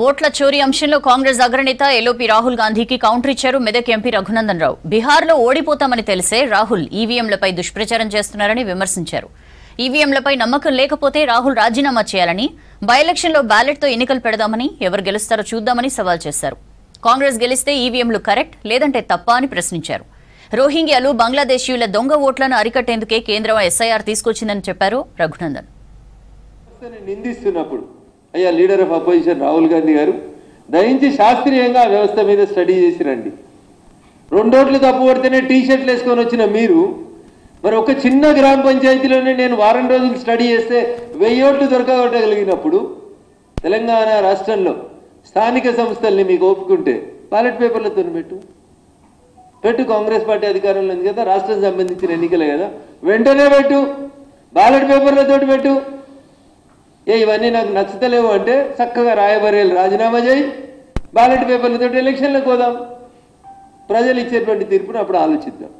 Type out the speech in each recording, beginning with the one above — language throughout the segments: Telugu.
ఓట్ల చోరీ అంశంలో కాంగ్రెస్ అగ్రనేత ఎల్ఓపి రాహుల్ గాంధీకి కౌంటర్ ఇచ్చారు మెదక్ ఎంపీ రఘునందన్ రావు. బీహార్లో ఓడిపోతామని తెలిసే రాహుల్ ఈవీఎంలపై దుష్ప్రచారం చేస్తున్నారని విమర్శించారు. ఈవీఎంలపై నమ్మకం లేకపోతే రాహుల్ రాజీనామా చేయాలని, బై ఎలక్షన్లో బ్యాలెట్తో ఎన్నికలు పెడదామని, ఎవరు గెలుస్తారో చూద్దామని సవాల్ చేశారు. కాంగ్రెస్ గెలిస్తే ఈవీఎంలు కరెక్ట్, లేదంటే తప్ప అని ప్రశ్నించారు. రోహింగ్యాలు, బంగ్లాదేశీయుల దొంగ ఓట్లను అరికట్టేందుకే కేంద్రం ఎస్ఐఆర్ తీసుకొచ్చిందని చెప్పారు రఘునందన్. నిందిస్తున్నప్పుడు అయ్యా leader of opposition Rahul Gandhi గారు దయించి శాస్త్రీయంగా వ్యవస్థ మీద స్టడీ చేసి రండి. 2 ఓట్లు తప్పు పడితేనే టీషర్ట్లు వేసుకొని వచ్చిన మీరు మరి ఒక చిన్న గ్రామ పంచాయతీలోనే నేను వారం రోజులు స్టడీ చేస్తే 1000 ఓట్లు దొరకగలిగినప్పుడు తెలంగాణ రాష్ట్రంలో స్థానిక సంస్థల్ని మీకు ఒప్పుకుంటే బ్యాలెట్ పేపర్లతో పెట్టు. కాంగ్రెస్ పార్టీ అధికారంలో ఉంది కదా, రాష్ట్రం సంబంధించిన ఎన్నికలే కదా, వెంటనే పెట్టు, బ్యాలెట్ పేపర్లతో పెట్టు. ఇవన్నీ నాకు నచ్చతలేవు అంటే చక్కగా రాయబరేలు రాజీనామా చేయి, బ్యాలెట్ పేపర్లతో ఎలక్షన్లకు పోదాం. ప్రజలు ఇచ్చేటువంటి తీర్పును అప్పుడు ఆలోచిద్దాం.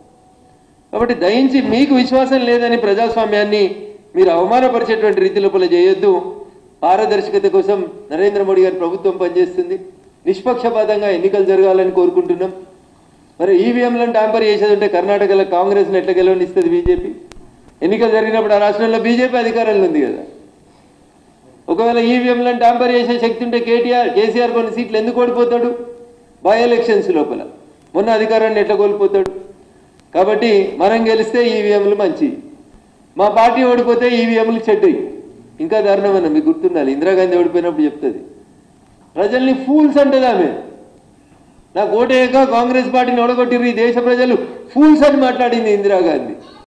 కాబట్టి దయించి మీకు విశ్వాసం లేదని ప్రజాస్వామ్యాన్ని మీరు అవమానపరిచేటువంటి రీతి లోపల చేయొద్దు. పారదర్శకత కోసం నరేంద్ర మోడీ గారి ప్రభుత్వం పనిచేస్తుంది. నిష్పక్షపాతంగా ఎన్నికలు జరగాలని కోరుకుంటున్నాం. మరి ఈవీఎంలను ట్యాంపర్ చేసేది ఉంటే కర్ణాటకలో కాంగ్రెస్ని ఎట్లా గెలవనిస్తుంది బీజేపీ? ఎన్నికలు జరిగినప్పుడు ఆ రాష్ట్రంలో బీజేపీ అధికారంలో ఉంది కదా. ఒకవేళ ఈవీఎంలను ట్యాంపర్ చేసే శక్తి ఉంటే కేసీఆర్ కొన్ని సీట్లు ఎందుకు ఓడిపోతాడు? బై ఎలక్షన్స్ లోపల మొన్న అధికారాన్ని ఎట్లా కోల్పోతాడు? కాబట్టి మనం గెలిస్తే ఈవీఎంలు మంచి, మా పార్టీ ఓడిపోతే ఈవీఎంలు చెడ్డయి. ఇంకా దారుణమైన మీకు గుర్తుండాలి, ఇందిరాగాంధీ ఓడిపోయినప్పుడు చెప్తుంది ప్రజల్ని ఫూల్స్ అంటది ఆమె. నాకు ఓటేయక కాంగ్రెస్ పార్టీని ఓడగొట్టిర్రు ఈ దేశ ప్రజలు ఫూల్స్ అని మాట్లాడింది ఇందిరాగాంధీ.